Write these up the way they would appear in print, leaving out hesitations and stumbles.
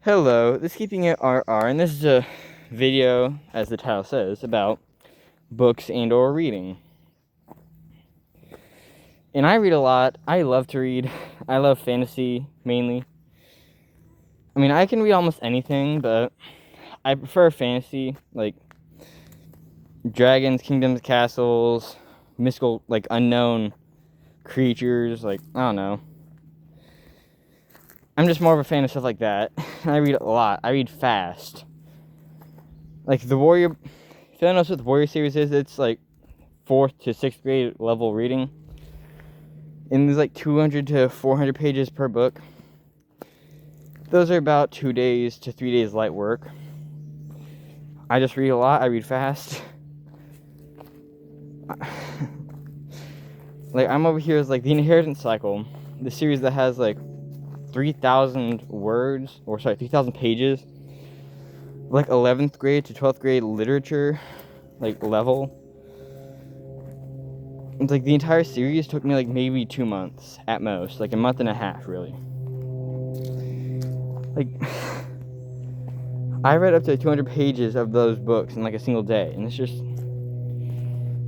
Hello, this is Keeping It RR, and this is a video, as the title says, about books and or reading. And I read a lot. I love to read. I love fantasy, mainly. I mean, I can read almost anything, but I prefer fantasy, like dragons, kingdoms, castles, mystical, like unknown creatures, like, I don't know. I'm just more of a fan of stuff like that. I read a lot. I read fast. Like, the Warrior... If you don't know what the Warrior series is, it's like 4th to 6th grade level reading. And there's like 200 to 400 pages per book. Those are about 2 days to 3 days light work. I just read a lot. I read fast. Like, I'm over here as like The Inheritance Cycle, the series that has like 3,000 words, or sorry, 3,000 pages, like 11th grade to 12th grade literature, like level. It's like the entire series took me like maybe 2 months at most, like a month and a half, really. Like, I read up to 200 pages of those books in like a single day, and it's just,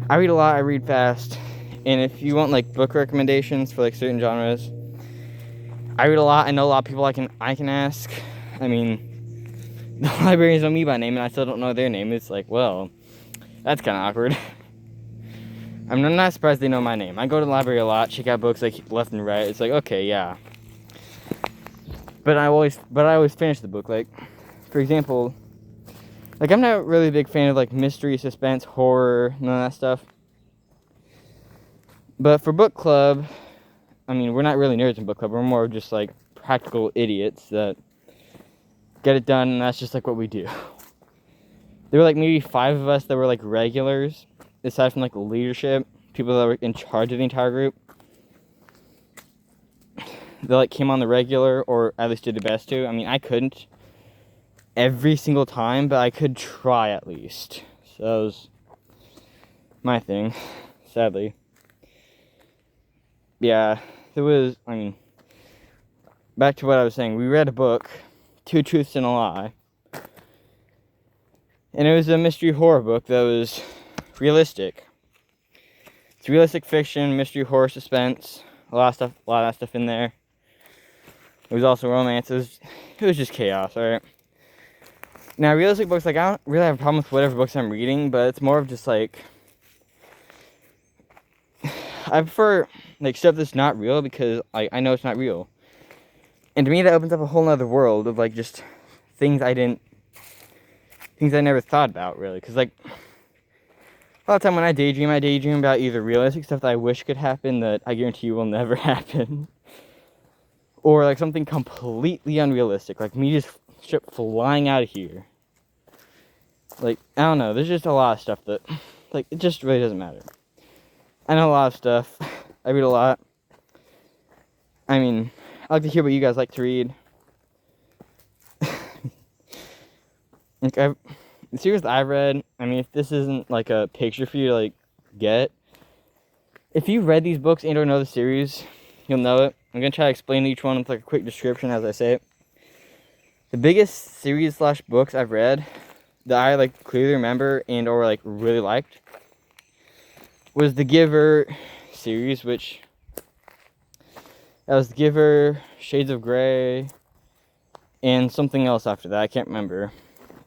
I read a lot, I read fast, and if you want like book recommendations for like certain genres, I read a lot. I know a lot of people I can ask. I mean, the librarians know me by name, and I still don't know their name. It's like, well, that's kind of awkward. I mean, I'm not surprised they know my name. I go to the library a lot, check out books like left and right. It's like, okay, yeah. But I always finish the book. Like, for example, like I'm not really a big fan of like mystery, suspense, horror, none of that stuff. But for book club, I mean, we're not really nerds in book club. We're more just like practical idiots that get it done, and that's just like what we do. There were like maybe 5 of us that were like regulars, aside from like leadership, people that were in charge of the entire group. They like came on the regular, or at least did the best to. I mean, I couldn't every single time, but I could try at least. So that was my thing, sadly. Yeah, there was, I mean, back to what I was saying. We read a book, Two Truths and a Lie. And it was a mystery horror book that was realistic. It's realistic fiction, mystery, horror, suspense, a lot of that stuff in there. It was also romance. It was just chaos, alright? Now, realistic books, like, I don't really have a problem with whatever books I'm reading, but it's more of just, like, I prefer, like, stuff that's not real because I know it's not real. And to me, that opens up a whole nother world of, like, just things I never thought about, really. Because, like, a lot of time when I daydream about either realistic stuff that I wish could happen that I guarantee you will never happen, or like something completely unrealistic, like me just flying out of here. Like, I don't know, there's just a lot of stuff that, like, it just really doesn't matter. I know a lot of stuff. I read a lot. I mean, I like to hear what you guys like to read. Like, the series that I read, I mean, if this isn't like a picture for you to like get, if you've read these books and or know the series, you'll know it. I'm gonna try to explain each one with like a quick description as I say it. The biggest series / books I've read that I like clearly remember and or like really liked was the Giver series, which that was The Giver, Shades of Grey, and something else after that. I can't remember.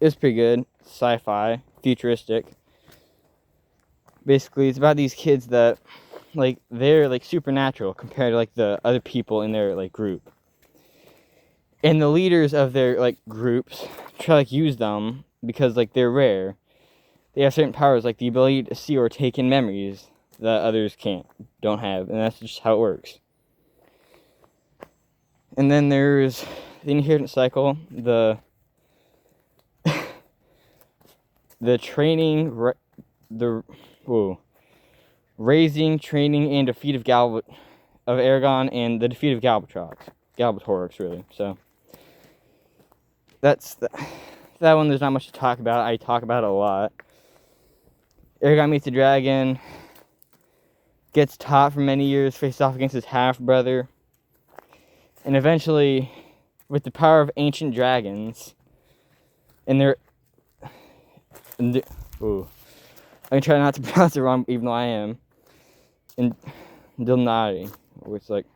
It was pretty good. Sci-fi, futuristic. Basically, it's about these kids that, like, they're, like, supernatural compared to, like, the other people in their, like, group. And the leaders of their, like, groups try to, like, use them because, like, they're rare. They have certain powers, like the ability to see or take in memories that others don't have. And that's just how it works. And then there's The Inheritance Cycle, the training, raising, training, and defeat of Aragon, and the defeat of Galbatorix, really. So that's that one. There's not much to talk about. I talk about it a lot. Aragon meets the dragon, gets taught for many years, faces off against his half brother, and eventually with the power of ancient dragons. And they're... ooh. I'm gonna try not to pronounce it wrong, even though I am. And Dilnari, which is like...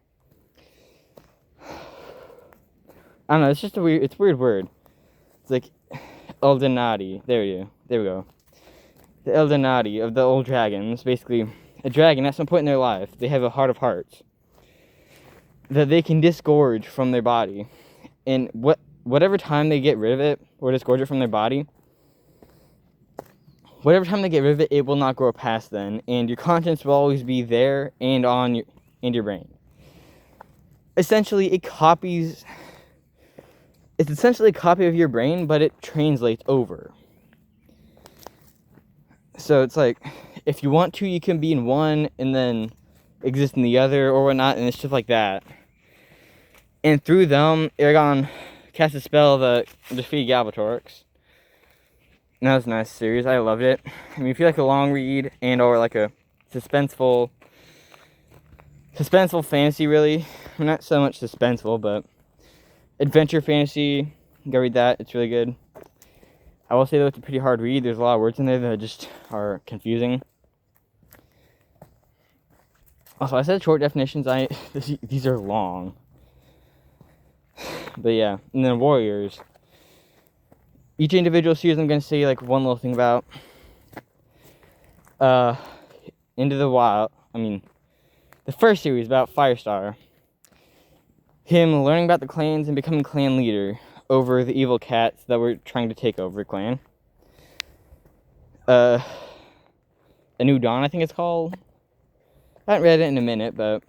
I don't know, it's just a weird word. It's like Eldenati. There we go. The Eldenati of the old dragons. Basically, a dragon at some point in their life, they have a heart of hearts that they can disgorge from their body. And whatever time they get rid of it, or disgorge it from their body, whatever time they get rid of it, it will not grow past then. And your conscience will always be there and on your brain. Essentially, it's essentially a copy of your brain, but it translates over. So it's like, if you want to, you can be in one and then exist in the other or whatnot, and it's just like that. And through them, Eragon cast a spell that defeated Galbatorix. And that was a nice series. I loved it. I mean, if you like a long read and or like a suspenseful fantasy, really. Not so much suspenseful, but adventure fantasy, go read that. It's really good. I will say though, it's a pretty hard read. There's a lot of words in there that just are confusing. Also, I said short definitions. These are long. But yeah, and then Warriors. Each individual series I'm going to say like one little thing about. Into the Wild. I mean, the first series about Firestar. Him learning about the clans and becoming clan leader over the evil cats that were trying to take over the clan. A New Dawn, I think it's called. I haven't read it in a minute, but...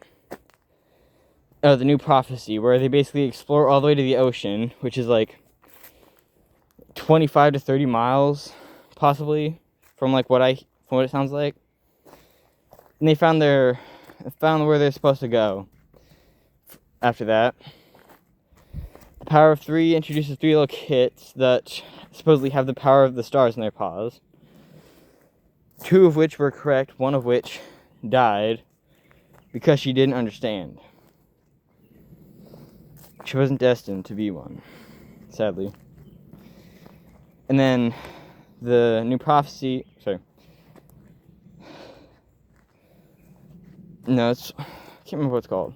the New Prophecy, where they basically explore all the way to the ocean, which is like 25 to 30 miles, possibly, from like what it sounds like. And they found where they're supposed to go. After that, the Power of 3 introduces 3 little kits that supposedly have the power of the stars in their paws. 2 of which were correct, 1 of which died because she didn't understand. She wasn't destined to be one, sadly. And then the New Prophecy, no, I can't remember what it's called.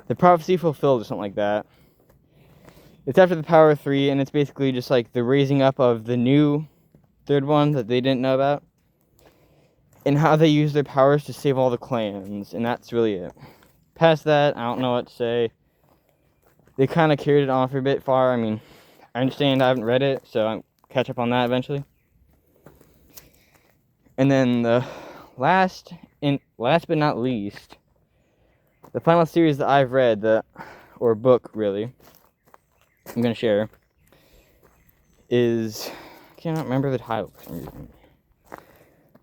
The Prophecy Fulfilled or something like that. It's after the Power of 3, and it's basically just like the raising up of the new third one that they didn't know about. And how they use their powers to save all the clans, and that's really it. Past that, I don't know what to say. They kind of carried it on for a bit far. I mean, I understand I haven't read it, so I'll catch up on that eventually. And then the last but not least, the final series that I've read, or book really, I'm going to share, is, I cannot remember the title for some reason.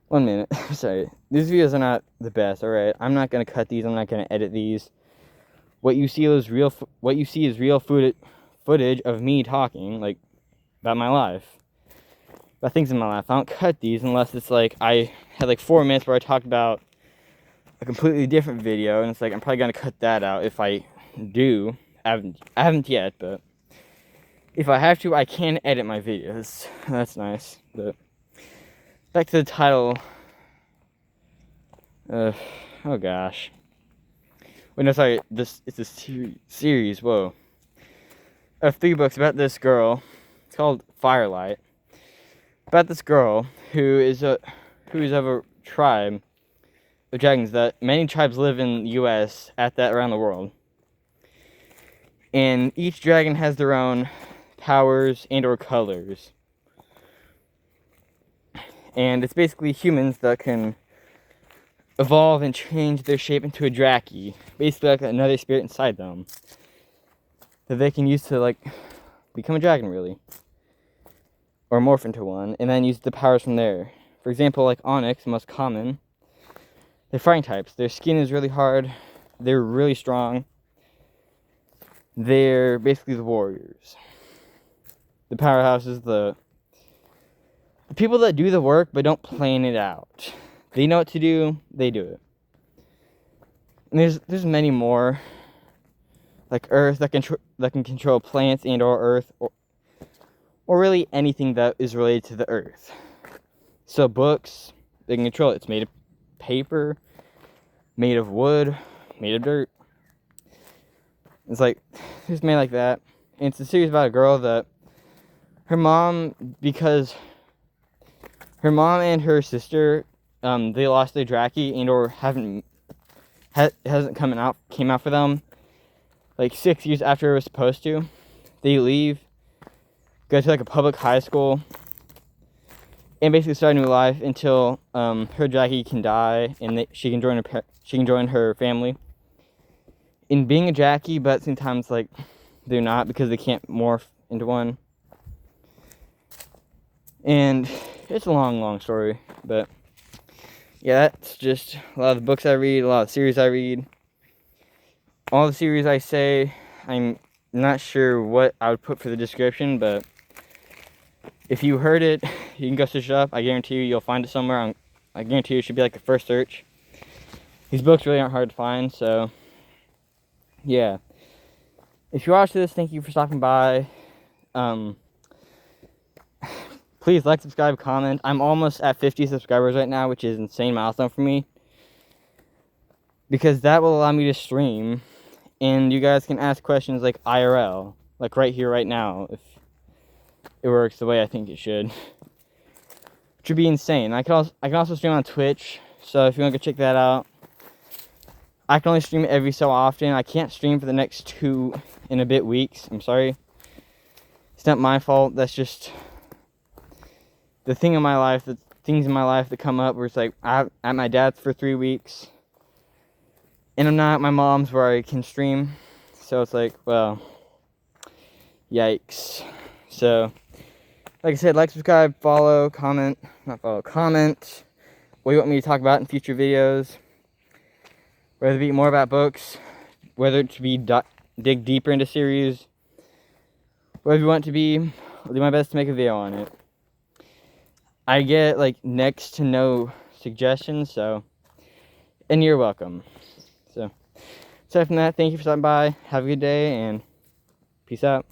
1 minute, sorry. These videos are not the best, alright? I'm not going to cut these, I'm not going to edit these. What you see is real footage of me talking, like, about my life. About things in my life. I don't cut these unless it's like, I had like 4 minutes where I talked about a completely different video, and it's like, I'm probably going to cut that out if I do. I haven't yet, but if I have to, I can edit my videos. That's nice. But back to the title. Oh gosh. Wait, no, sorry. It's a series. Whoa. Of 3 books about this girl. It's called Firelight. About this girl who is of a tribe of dragons that many tribes live in the U.S. around the world. And each dragon has their own powers and or colors. And it's basically humans that can evolve and change their shape into a Draki. Basically like another spirit inside them. That they can use to like become a dragon really. Or morph into one. And then use the powers from there. For example, like Onyx, the most common. They're fighting types. Their skin is really hard. They're really strong. They're basically the warriors. The powerhouses, the people that do the work but don't plan it out. They know what to do, they do it. And there's many more. Like Earth that that can control plants and or earth, or really anything that is related to the earth. So books, they can control it. It's made of paper, made of wood, made of dirt. It's like, it's made like that. And it's a series about a girl that her mom, because her mom and her sister, they lost their Dracky and or hasn't came out for them like 6 years after it was supposed to. They leave, go to like a public high school, and basically start a new life until her Dracky can die and she can join her family in being a Dracky, but sometimes like they're not because they can't morph into one. And it's a long story, but yeah, that's just a lot of the books I read, a lot of the series I read. All the series I say, I'm not sure what I would put for the description, but if you heard it, you can go search it up. I guarantee you'll find it somewhere. I guarantee you it should be like the first search. These books really aren't hard to find, so yeah. If you watch this, thank you for stopping by. Please like, subscribe, comment. I'm almost at 50 subscribers right now, which is an insane milestone for me, because that will allow me to stream, and you guys can ask questions like IRL, like right here, right now, if it works the way I think it should, which would be insane. I can also stream on Twitch, so if you want to go check that out. I can only stream every so often. I can't stream for the next 2 and a bit weeks. I'm sorry. It's not my fault. That's just the thing in my life, the things in my life that come up where it's like, I'm at my dad's for 3 weeks, and I'm not at my mom's where I can stream. So it's like, well, yikes. So, like I said, like, subscribe, follow, comment, comment what you want me to talk about in future videos. Whether it be more about books, whether it to be dig deeper into series, whatever you want it to be, I'll do my best to make a video on it. I get like next to no suggestions, so, and you're welcome. So, aside from that, thank you for stopping by. Have a good day, and peace out.